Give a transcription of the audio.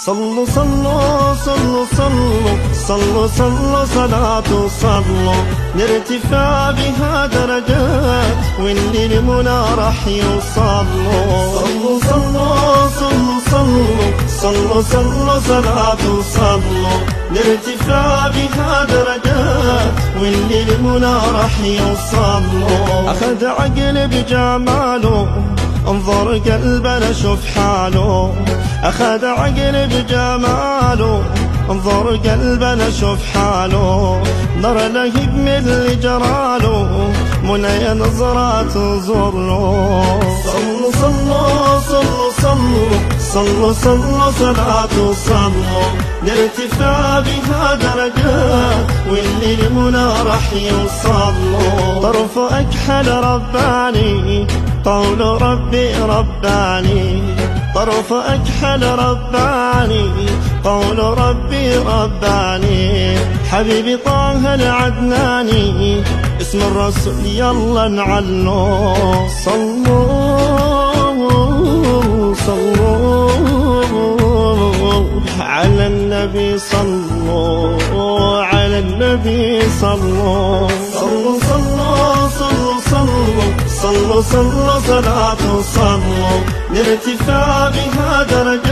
صلوا صلوا صلوا صلوا صلوا صلوا صلاة صلوا لارتفاع بها درجات واللي المنى راح يوصلوا. صلوا صلوا صلوا صلوا صلوا صلوا صلاة صلوا لارتفاع بها درجات واللي المنى راح يوصلوا. أخذ عقل بجماله انظر قلبنا شوف حاله. أخذ عقل بجماله انظر قلبنا شوف حاله. نر لهيب من اللي جراله منى نظرة تنظر له. صلوا صلوا صلوا صلوا صلوا صلوا صلاة صلوا لارتفاع بها درجات واللي المنى راح يوصلوا. طرف أكحل رباني قول ربي رباني. طرف أكحل رباني قول ربي رباني. حبيبي طه العدناني اسم الرسول يلا نعلو. صلوا صلوا على النبي صلوا على النبي صلوا. صلوا صلوا صلوا صلوا صلوا صلوا صلاة صلوا لارتفاع بها درجات